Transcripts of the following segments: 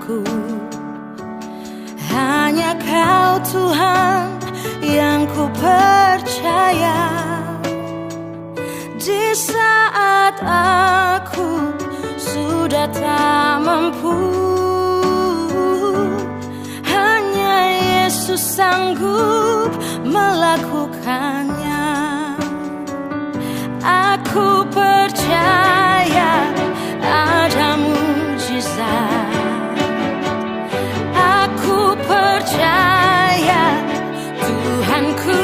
Tuhanku. Hanya Kau Tuhan yang ku percaya. Di saat aku sudah tak mampu, hanya Yesus sanggup melakukannya. Aku percaya ada mujizat. Aku percaya Tuhanku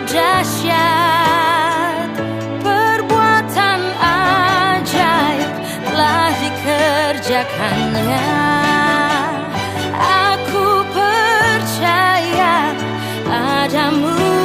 dahsyat. Perbuatan ajaib telah dikerjakannya. Aku percaya ada mujizat.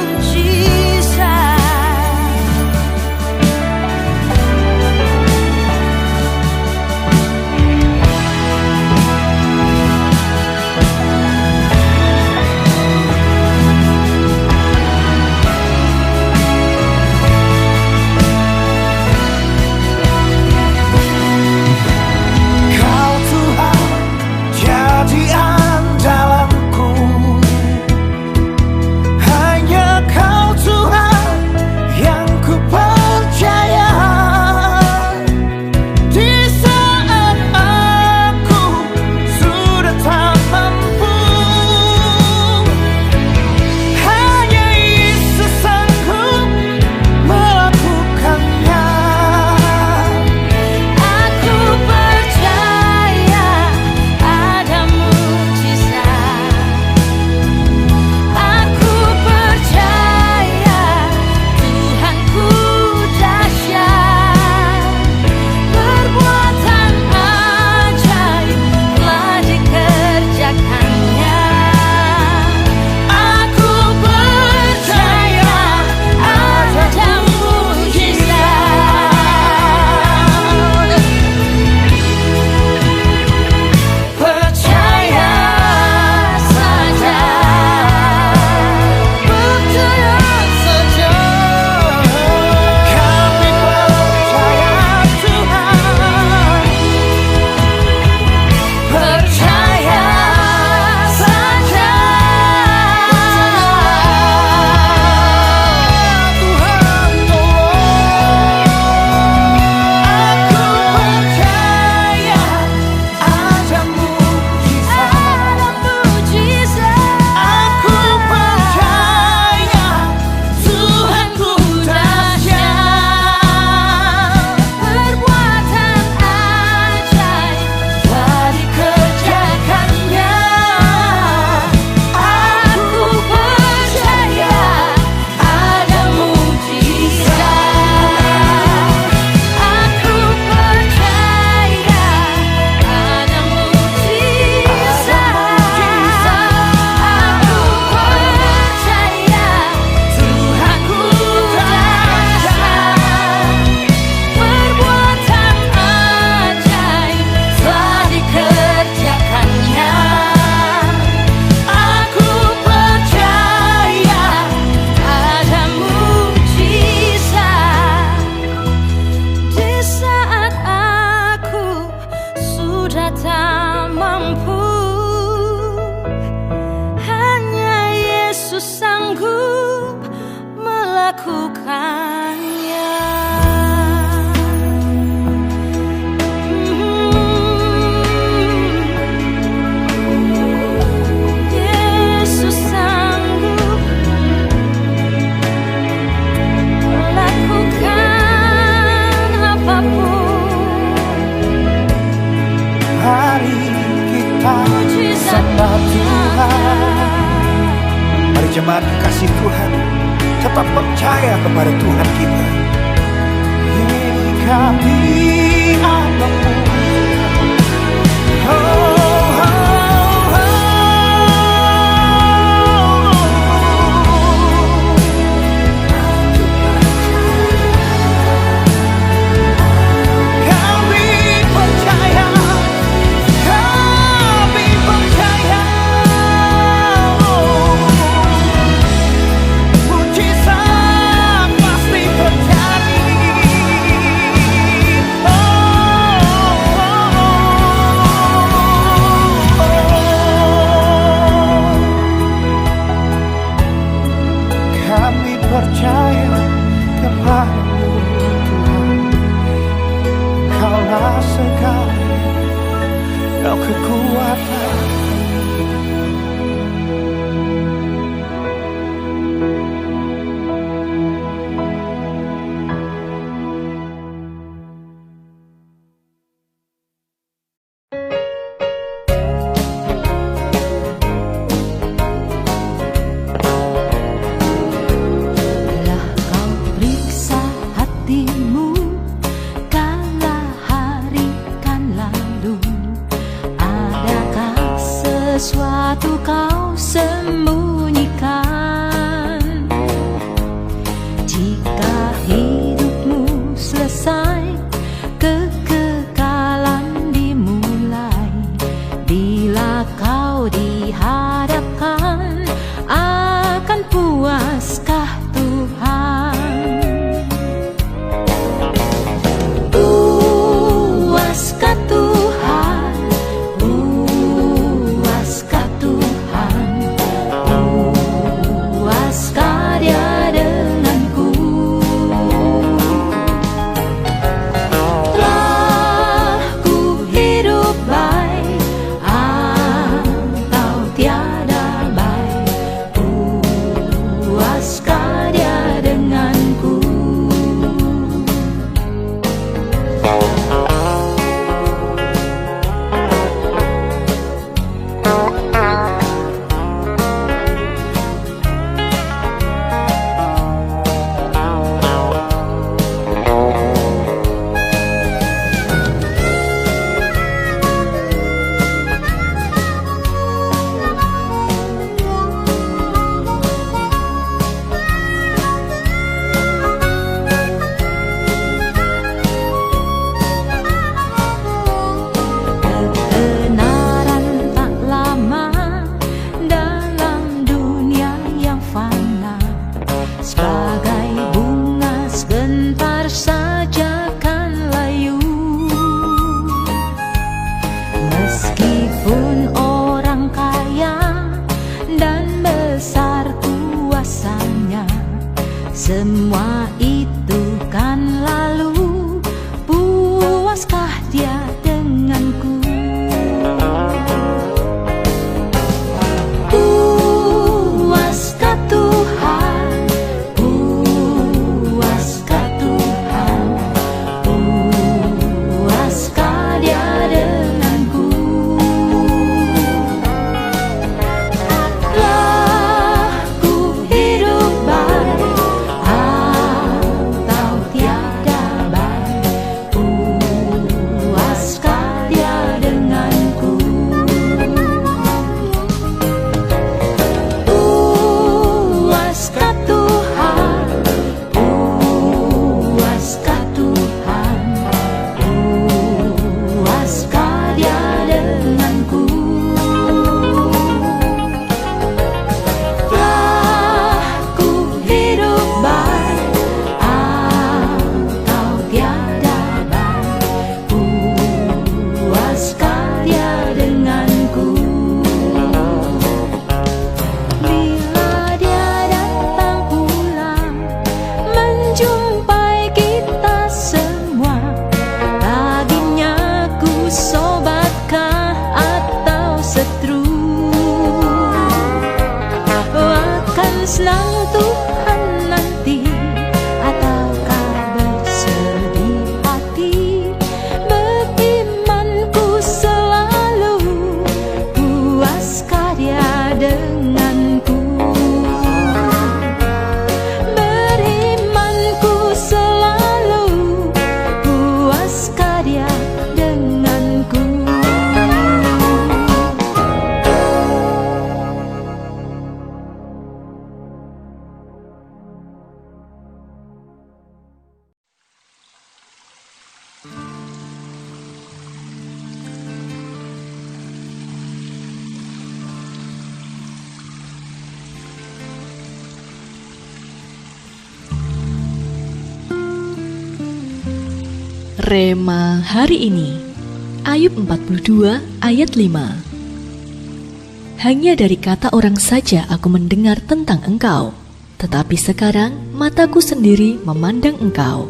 Mari jemaat kasih Tuhan tetap percaya kepada Tuhan kita. Ini kami Allahmu. Kau kekuatan. Telah kau periksa hatimu kala hari kan lalu. Adakah sesuatu kau sembunyikan? Jika hidupmu selesai, kekekalan dimulai. Bila kau dihadapkan, akan puaskah Tuhan? Puaskah Tuhan? Puaskah Tuhan? Puaskah Dia denganku? Telah ku hidup baik atau tiada baik, puaskah Dia denganku? Kebenaran tak lama dalam dunia yang fana. Sebagai bunga sebentar saja kan layu. Meskipun orang kaya dan besar kuasanya, semua itu kan lalu. Puaskah Dia denganku? Puaskah Tuhan? Puaskah Tuhan? Puaskah Dia denganku? Telah ku hidup baik atau tiada baik, puaskah Dia denganku? Puaskah Tuhan? Puaskah Tuhan? Puaskah Dia denganku? Telah ku hidup baik atau tiada baik, puaskah Dia denganku? Bila Dia datang pulang menjumpai kita semua, baginya ku sobatkah atau setru? Akan senang Tuhan nanti ataukah bersedih hati? Berimanku selalu, puaskah Dia denganku? Berimanku selalu, puaskah Dia denganku? Rema hari ini, Ayub 42 ayat 5. Hanya dari kata orang saja aku mendengar tentang Engkau, tetapi sekarang mataku sendiri memandang Engkau.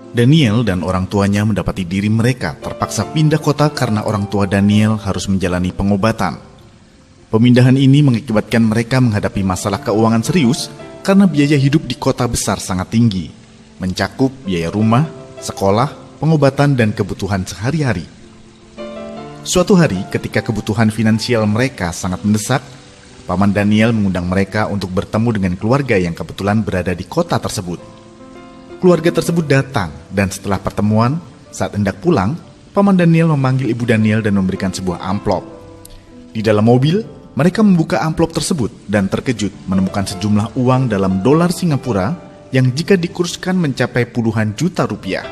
Daniel dan orang tuanya mendapati diri mereka terpaksa pindah kota karena orang tua Daniel harus menjalani pengobatan. Pemindahan ini mengakibatkan mereka menghadapi masalah keuangan serius karena biaya hidup di kota besar sangat tinggi, mencakup biaya rumah, sekolah, pengobatan, dan kebutuhan sehari-hari. Suatu hari ketika kebutuhan finansial mereka sangat mendesak, Paman Daniel mengundang mereka untuk bertemu dengan keluarga yang kebetulan berada di kota tersebut. Keluarga tersebut datang, dan setelah pertemuan, saat hendak pulang, Paman Daniel memanggil Ibu Daniel dan memberikan sebuah amplop. Di dalam mobil, mereka membuka amplop tersebut dan terkejut menemukan sejumlah uang dalam dolar Singapura yang jika dikurskan mencapai puluhan juta rupiah.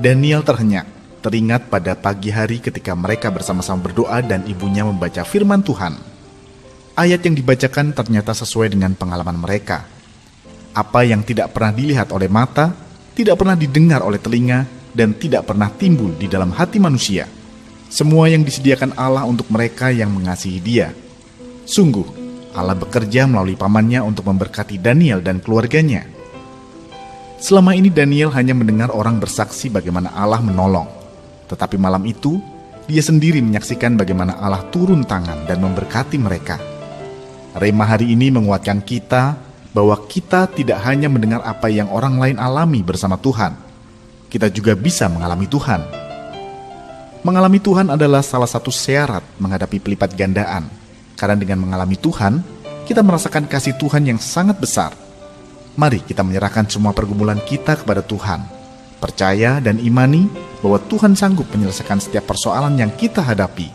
Daniel terhenyak, teringat pada pagi hari ketika mereka bersama-sama berdoa dan ibunya membaca firman Tuhan. Ayat yang dibacakan ternyata sesuai dengan pengalaman mereka. Apa yang tidak pernah dilihat oleh mata, tidak pernah didengar oleh telinga, dan tidak pernah timbul di dalam hati manusia. Semua yang disediakan Allah untuk mereka yang mengasihi Dia. Sungguh, Allah bekerja melalui pamannya untuk memberkati Daniel dan keluarganya. Selama ini Daniel hanya mendengar orang bersaksi bagaimana Allah menolong. Tetapi malam itu, dia sendiri menyaksikan bagaimana Allah turun tangan dan memberkati mereka. Rema hari ini menguatkan kita bahwa kita tidak hanya mendengar apa yang orang lain alami bersama Tuhan. Kita juga bisa mengalami Tuhan. Mengalami Tuhan adalah salah satu syarat menghadapi pelipat gandaan. Karena dengan mengalami Tuhan, kita merasakan kasih Tuhan yang sangat besar. Mari kita menyerahkan semua pergumulan kita kepada Tuhan. Percaya dan imani bahwa Tuhan sanggup menyelesaikan setiap persoalan yang kita hadapi.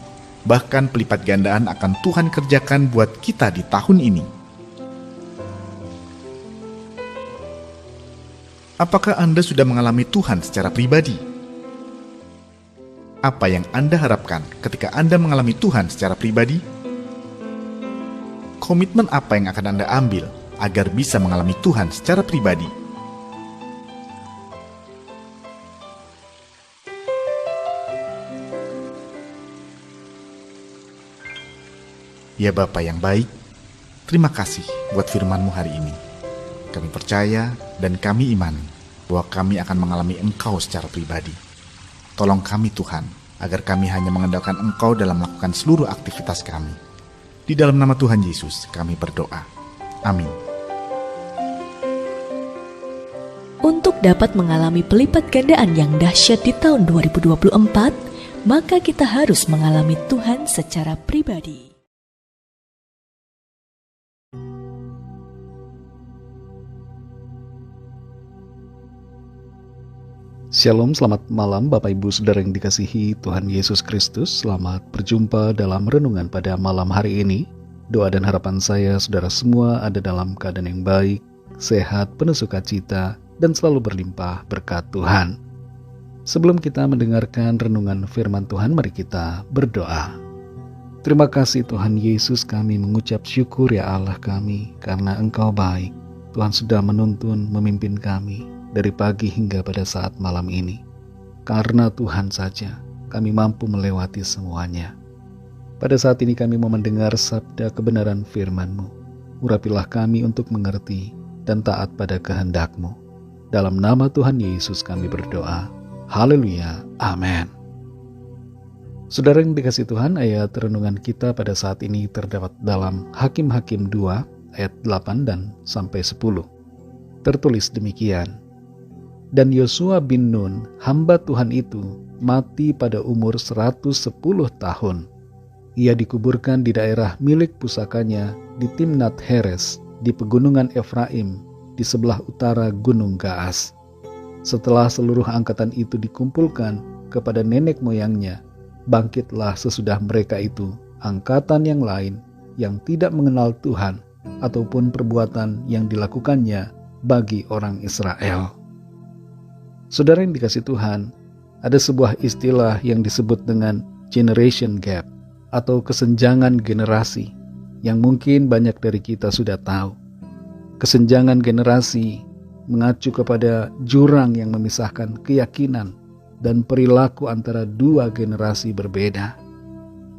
Bahkan pelipat gandaan akan Tuhan kerjakan buat kita di tahun ini. Apakah Anda sudah mengalami Tuhan secara pribadi? Apa yang Anda harapkan ketika Anda mengalami Tuhan secara pribadi? Komitmen apa yang akan Anda ambil agar bisa mengalami Tuhan secara pribadi? Ya Bapa yang baik, terima kasih buat firman-Mu hari ini. Kami percaya dan kami imani bahwa kami akan mengalami Engkau secara pribadi. Tolong kami Tuhan, agar kami hanya mengandalkan Engkau dalam melakukan seluruh aktivitas kami. Di dalam nama Tuhan Yesus kami berdoa. Amin. Untuk dapat mengalami pelipat gandaan yang dahsyat di tahun 2024, maka kita harus mengalami Tuhan secara pribadi. Shalom, selamat malam Bapak Ibu Saudara yang dikasihi Tuhan Yesus Kristus. Selamat berjumpa dalam renungan pada malam hari ini. Doa dan harapan saya saudara semua ada dalam keadaan yang baik, sehat, penuh sukacita, dan selalu berlimpah berkat Tuhan. Sebelum kita mendengarkan renungan firman Tuhan, mari kita berdoa. Terima kasih Tuhan Yesus, kami mengucap syukur ya Allah kami, karena Engkau baik. Tuhan sudah menuntun, memimpin kami dari pagi hingga pada saat malam ini. Karena Tuhan saja kami mampu melewati semuanya. Pada saat ini kami mau mendengar sabda kebenaran firman-Mu. Urapilah kami untuk mengerti dan taat pada kehendak-Mu. Dalam nama Tuhan Yesus kami berdoa. Haleluya. Amin. Saudara yang dikasihi Tuhan, ayat renungan kita pada saat ini terdapat dalam Hakim-Hakim 2 ayat 8 dan sampai 10. Tertulis demikian. Dan Yosua bin Nun, hamba Tuhan itu, mati pada umur 110 tahun. Ia dikuburkan di daerah milik pusakanya di Timnat Heres, di pegunungan Efraim, di sebelah utara Gunung Gaas. Setelah seluruh angkatan itu dikumpulkan kepada nenek moyangnya, bangkitlah sesudah mereka itu angkatan yang lain yang tidak mengenal Tuhan ataupun perbuatan yang dilakukannya bagi orang Israel. Saudara yang dikasihi Tuhan, ada sebuah istilah yang disebut dengan generation gap atau kesenjangan generasi yang mungkin banyak dari kita sudah tahu. Kesenjangan generasi mengacu kepada jurang yang memisahkan keyakinan dan perilaku antara dua generasi berbeda.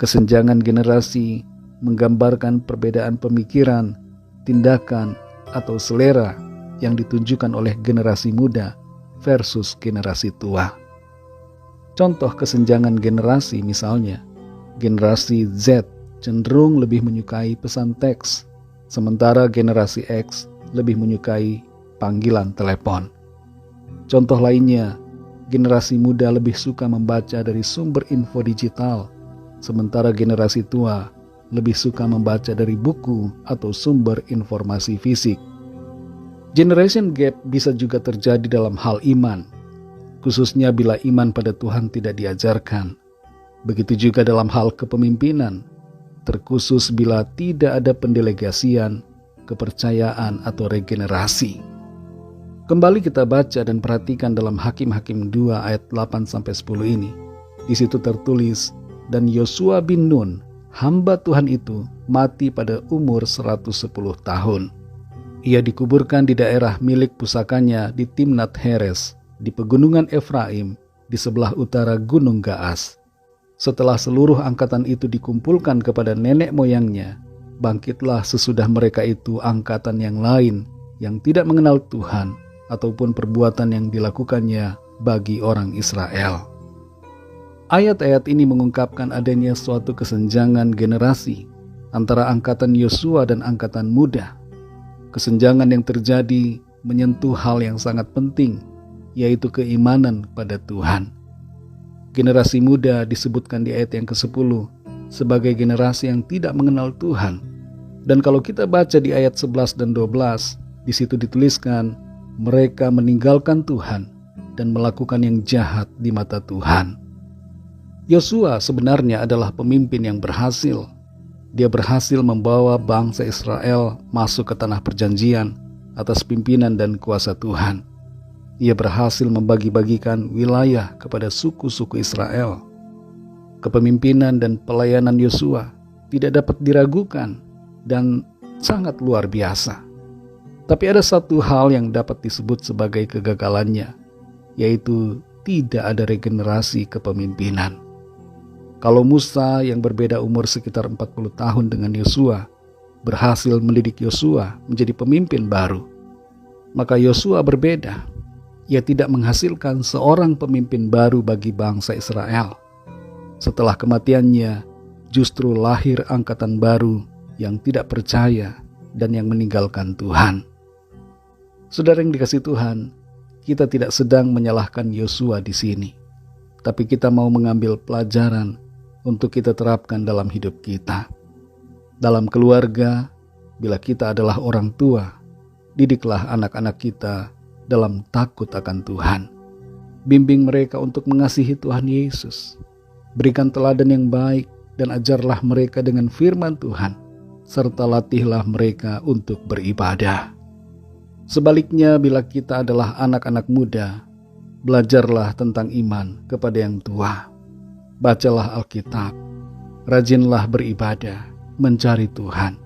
Kesenjangan generasi menggambarkan perbedaan pemikiran, tindakan, atau selera yang ditunjukkan oleh generasi muda versus generasi tua. Contoh kesenjangan generasi misalnya, generasi Z cenderung lebih menyukai pesan teks, sementara generasi X lebih menyukai panggilan telepon. Contoh lainnya, generasi muda lebih suka membaca dari sumber info digital, sementara generasi tua lebih suka membaca dari buku atau sumber informasi fisik. Generation gap bisa juga terjadi dalam hal iman, khususnya bila iman pada Tuhan tidak diajarkan. Begitu juga dalam hal kepemimpinan, terkhusus bila tidak ada pendelegasian, kepercayaan, atau regenerasi. Kembali kita baca dan perhatikan dalam Hakim-Hakim 2 ayat 8-10 ini. Di situ tertulis, dan Yosua bin Nun, hamba Tuhan itu, mati pada umur 110 tahun. Ia dikuburkan di daerah milik pusakanya di Timnat Heres, di pegunungan Efraim, di sebelah utara Gunung Gaas. Setelah seluruh angkatan itu dikumpulkan kepada nenek moyangnya, bangkitlah sesudah mereka itu angkatan yang lain yang tidak mengenal Tuhan ataupun perbuatan yang dilakukannya bagi orang Israel. Ayat-ayat ini mengungkapkan adanya suatu kesenjangan generasi antara angkatan Yosua dan angkatan muda. Kesenjangan yang terjadi menyentuh hal yang sangat penting, yaitu keimanan pada Tuhan. Generasi muda disebutkan di ayat yang ke-10 sebagai generasi yang tidak mengenal Tuhan. Dan kalau kita baca di ayat 11 dan 12, di situ dituliskan, mereka meninggalkan Tuhan dan melakukan yang jahat di mata Tuhan. Yosua sebenarnya adalah pemimpin yang berhasil. Dia berhasil membawa bangsa Israel masuk ke tanah perjanjian atas pimpinan dan kuasa Tuhan. Ia berhasil membagi-bagikan wilayah kepada suku-suku Israel. Kepemimpinan dan pelayanan Yosua tidak dapat diragukan dan sangat luar biasa. Tapi ada satu hal yang dapat disebut sebagai kegagalannya, yaitu tidak ada regenerasi kepemimpinan. Kalau Musa yang berbeda umur sekitar 40 tahun dengan Yosua berhasil mendidik Yosua menjadi pemimpin baru, maka Yosua berbeda. Ia tidak menghasilkan seorang pemimpin baru bagi bangsa Israel. Setelah kematiannya, justru lahir angkatan baru yang tidak percaya dan yang meninggalkan Tuhan. Saudara yang dikasihi Tuhan, kita tidak sedang menyalahkan Yosua di sini, tapi kita mau mengambil pelajaran untuk kita terapkan dalam hidup kita. Dalam keluarga, bila kita adalah orang tua, didiklah anak-anak kita dalam takut akan Tuhan. Bimbing mereka untuk mengasihi Tuhan Yesus. Berikan teladan yang baik dan ajarlah mereka dengan firman Tuhan, serta latihlah mereka untuk beribadah. Sebaliknya, bila kita adalah anak-anak muda, belajarlah tentang iman kepada yang tua. Bacalah Alkitab, rajinlah beribadah, mencari Tuhan.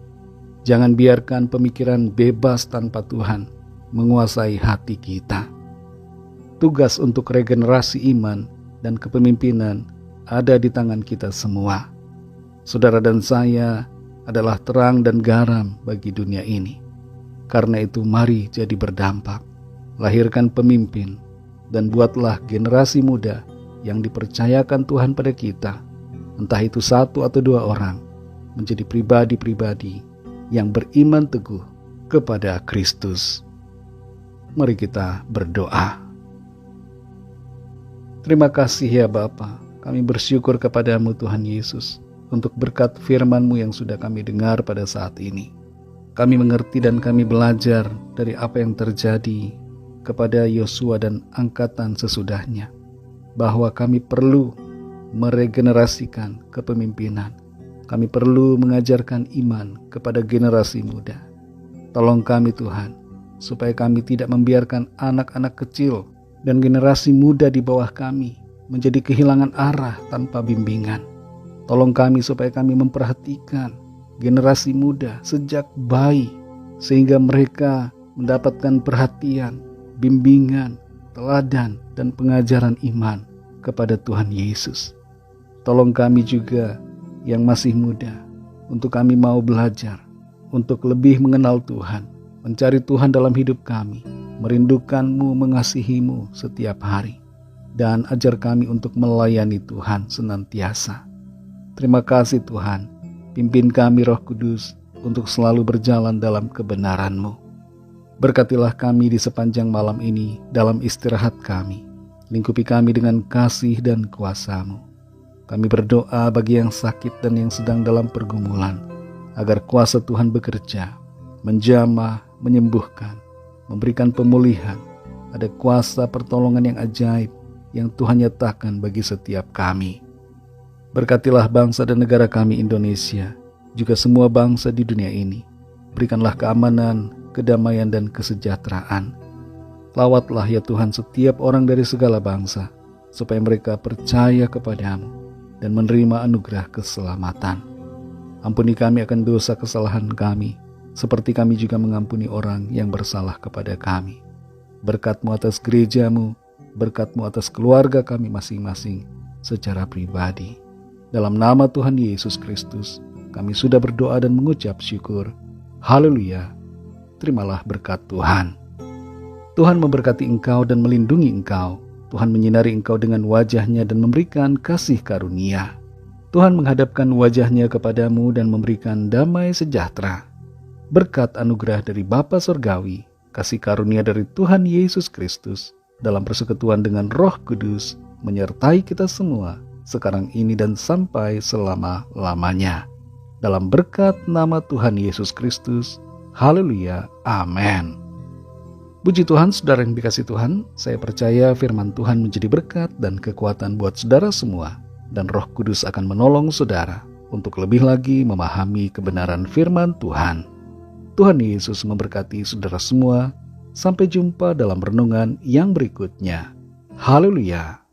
Jangan biarkan pemikiran bebas tanpa Tuhan menguasai hati kita. Tugas untuk regenerasi iman dan kepemimpinan ada di tangan kita semua. Saudara dan saya adalah terang dan garam bagi dunia ini. Karena itu mari jadi berdampak. Lahirkan pemimpin dan buatlah generasi muda yang dipercayakan Tuhan pada kita, entah itu 1 atau 2 orang, menjadi pribadi-pribadi yang beriman teguh kepada Kristus. Mari kita berdoa. Terima kasih ya Bapa, kami bersyukur kepadamu Tuhan Yesus untuk berkat firman-Mu yang sudah kami dengar pada saat ini. Kami mengerti dan kami belajar dari apa yang terjadi kepada Yosua dan angkatan sesudahnya, bahwa kami perlu meregenerasikan kepemimpinan. Kami perlu mengajarkan iman kepada generasi muda. Tolong kami Tuhan, supaya kami tidak membiarkan anak-anak kecil dan generasi muda di bawah kami menjadi kehilangan arah tanpa bimbingan. Tolong kami supaya kami memperhatikan generasi muda sejak bayi, sehingga mereka mendapatkan perhatian, bimbingan, teladan, dan pengajaran iman kepada Tuhan Yesus. Tolong kami juga yang masih muda, untuk kami mau belajar, untuk lebih mengenal Tuhan, mencari Tuhan dalam hidup kami, merindukanmu, mengasihimu setiap hari. Dan ajar kami untuk melayani Tuhan senantiasa. Terima kasih Tuhan, pimpin kami Roh Kudus untuk selalu berjalan dalam kebenaran-Mu. Berkatilah kami di sepanjang malam ini dalam istirahat kami. Lingkupi kami dengan kasih dan kuasa-Mu. Kami berdoa bagi yang sakit dan yang sedang dalam pergumulan, agar kuasa Tuhan bekerja, menjamah, menyembuhkan, memberikan pemulihan. Ada kuasa pertolongan yang ajaib yang Tuhan nyatakan bagi setiap kami. Berkatilah bangsa dan negara kami Indonesia, juga semua bangsa di dunia ini. Berikanlah keamanan, kedamaian dan kesejahteraan. Lawatlah ya Tuhan setiap orang dari segala bangsa, supaya mereka percaya kepadamu dan menerima anugerah keselamatan. Ampuni kami akan dosa kesalahan kami, seperti kami juga mengampuni orang yang bersalah kepada kami. Berkat-Mu atas gereja-Mu, berkat-Mu atas keluarga kami masing-masing secara pribadi. Dalam nama Tuhan Yesus Kristus, kami sudah berdoa dan mengucap syukur. Haleluya. Terimalah berkat Tuhan. Tuhan memberkati engkau dan melindungi engkau. Tuhan menyinari engkau dengan wajah-Nya dan memberikan kasih karunia. Tuhan menghadapkan wajah-Nya kepadamu dan memberikan damai sejahtera. Berkat anugerah dari Bapa Surgawi, kasih karunia dari Tuhan Yesus Kristus, dalam persekutuan dengan Roh Kudus, menyertai kita semua, sekarang ini dan sampai selama-lamanya. Dalam berkat nama Tuhan Yesus Kristus. Haleluya. Amin. Puji Tuhan, saudara yang dikasihi Tuhan, saya percaya firman Tuhan menjadi berkat dan kekuatan buat saudara semua, dan Roh Kudus akan menolong saudara untuk lebih lagi memahami kebenaran firman Tuhan. Tuhan Yesus memberkati saudara semua. Sampai jumpa dalam renungan yang berikutnya. Haleluya.